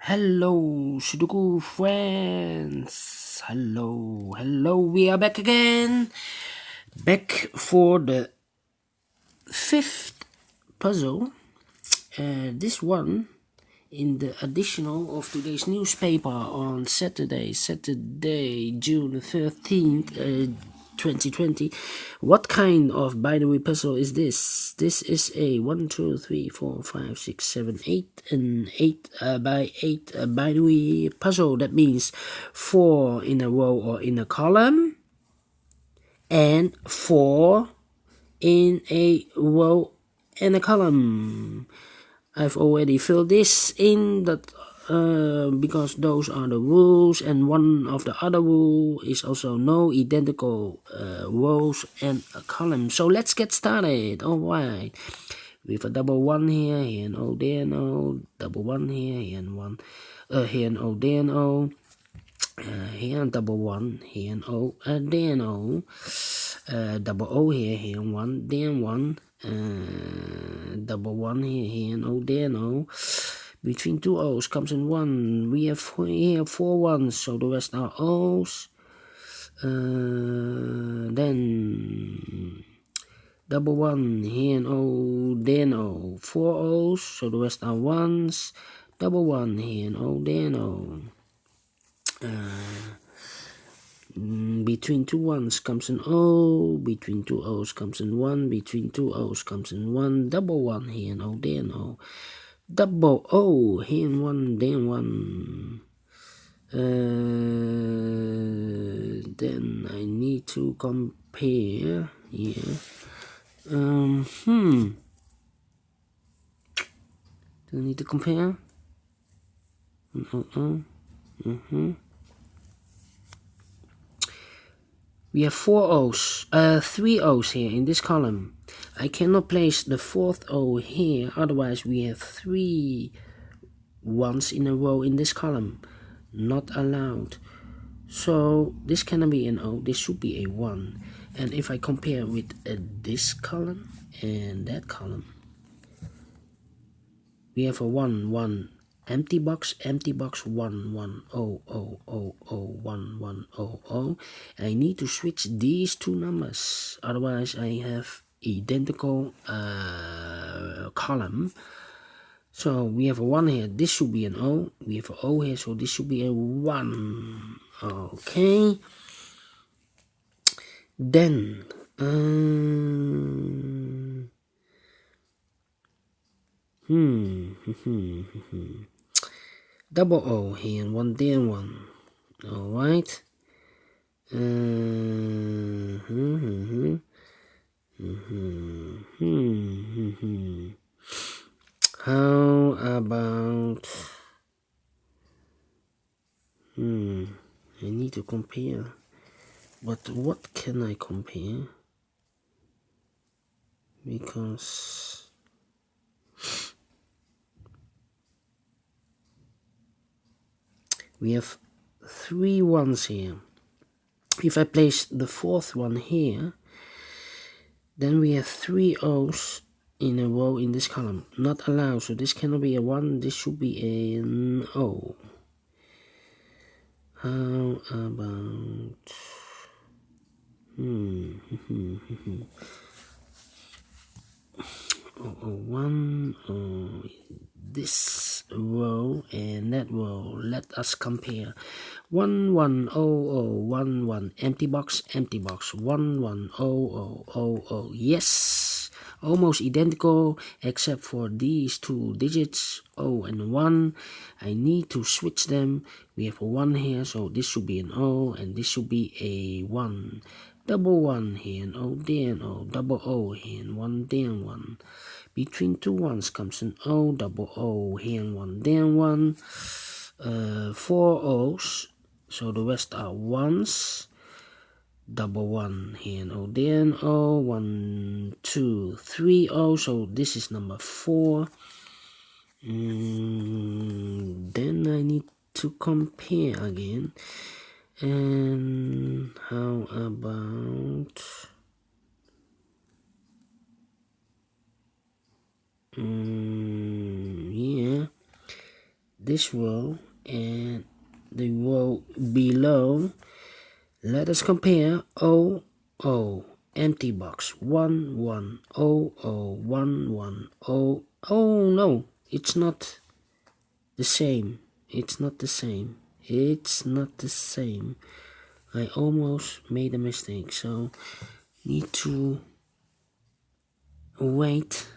Hello, Sudoku friends. Hello, we are back again. Back for the fifth puzzle. This one in the additional of today's newspaper on Saturday, June 13th, 2020. What kind of binary puzzle is this? This is a 1, 2, 3, 4, 5, 6, 7, 8 and 8 by 8 binary puzzle. That means 4 in a row or in a column and 4 in a row and a column. I've already filled this in that because those are the rules, and one of the other rule is also no identical rows and a column. So let's get started. Alright, with a double 1 here, and O, there and O, double 1 here, and 1, here and O, there and O, here and double 1, here and O, there and O, double O here and 1, there and 1, double 1 here and O, there and O. Between two O's comes in 1. We have here 4 ones, so the rest are O's. Then double 1 here and O, there and O. 4 O's, so the rest are 1s. Double 1 here and O, there and O. Between two 1s comes an O, between two O's comes in 1, between two O's comes in 1, double 1 here and O, there and O. Double O, here and 1, there and 1. Then I need to compare here. Do I need to compare? We have 4 O's, 3 O's here in this column. I cannot place the 4th O here, otherwise we have 3 ones in a row in this column. Not allowed. So this cannot be an O, this should be a 1. And if I compare with this column and that column, we have a 1, 1. Empty box, 1, 1, O, O, O, O, 1, 1, O, O. I need to switch these two numbers, otherwise I have identical column. So we have a 1 here, this should be an O. We have an O here, so this should be a 1. Okay. Then double O here and 1 there and 1. Alright. How about I need to compare, but what can I compare? Because we have 3 ones here. If I place the 4th one here, then we have 3 O's in a row in this column. Not allowed, so this cannot be a 1, this should be an O. How about one this row and that row. Let us compare. 1, 1, 0, 0, 1, 1, empty box, 1, 1, 0, 0, 0, 0. Yes, almost identical except for these 2 digits, 0 and 1. I need to switch them. We have a 1 here, so this should be an O and this should be a 1. Double 1 here and O, there and O. Double O here and 1, there and 1. Between two 1s comes an O, double O here and 1, there and 1. 4 O's, so the rest are 1s. Double 1 here and O, there and O. 1, 2, 3 O, so this is number 4. Then I need to compare again. And how about yeah, this row and the row below. Let us compare. O, O, empty box. 1, 1, O, O, 1, 1, O. Oh no, it's not the same. It's not the same. It's not the same. I almost made a mistake, so need to wait.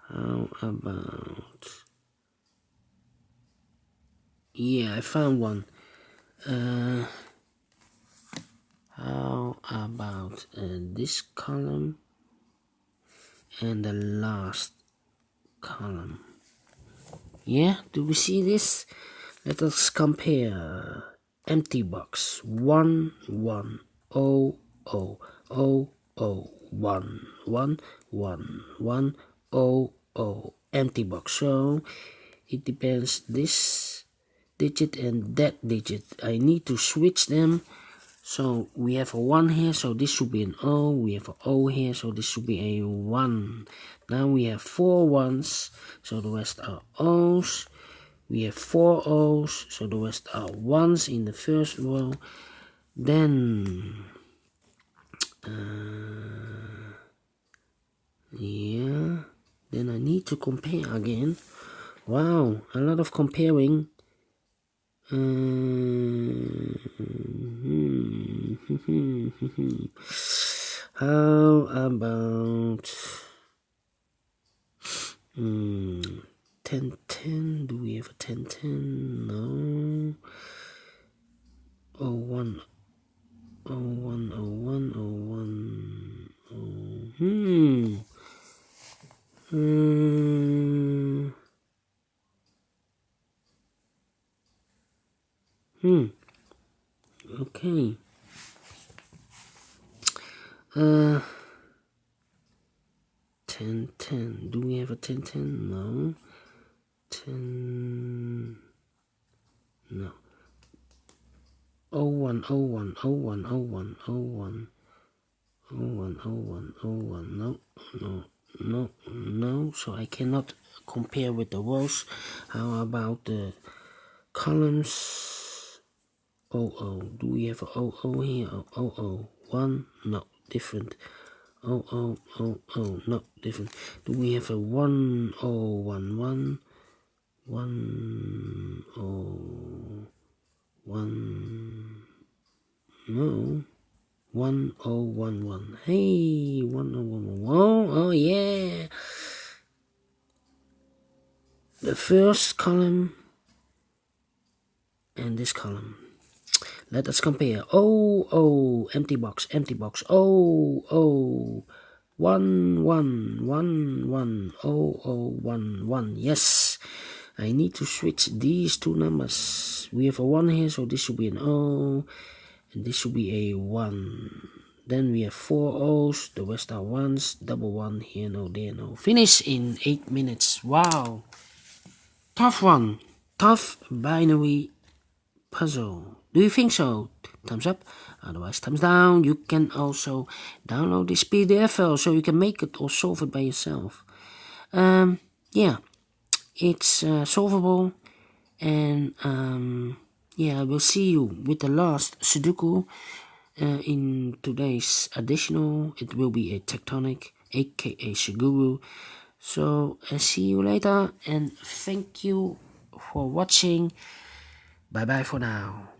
How about... Yeah, I found one. How about this column and the last column? Yeah, do we see this? Let us compare. Empty box. 1, 1, O, O, O, O, 1, 1, 1, 1, O, O. Empty box. So it depends this digit and that digit. I need to switch them. So we have a 1 here, so this should be an O. We have a O here, so this should be a 1. Now we have 4 1s, so the rest are O's. We have 4 O's, so the rest are 1s in the first row. Then, yeah, then I need to compare again. Wow, a lot of comparing. How about 10 10? Do we have a 10 10? No. 01 01 01 01 okay. 10 10. Do we have a 10 10? No. 10. No. 01 01 01 01 01 01 01 01. No, no, no, no. So I cannot compare with the rows. How about the columns? 00. Do we have a 00 here? 00. 1? No, different. 00 00. No, different. Do we have a 1011? 101? No. 1011. Hey, 1011. Oh yeah. The first column and this column. Let us compare. Oh, empty box, empty box. Oh, 1 1 1 1 1 1. Yes, I need to switch these two numbers. We have a 1 here, so this should be an O, and this should be a 1. Then we have 4 O's, the rest are 1s, double 1 here, no, there, no. Finish in 8 minutes. Wow. Tough one. Tough binary puzzle. Do you think so? Thumbs up, otherwise thumbs down. You can also download this PDF file so you can make it or solve it by yourself. Yeah, it's solvable, and yeah, I will see you with the last Sudoku in today's additional. It will be a tectonic, aka Shiguru. So see you later, and thank you for watching. Bye bye for now.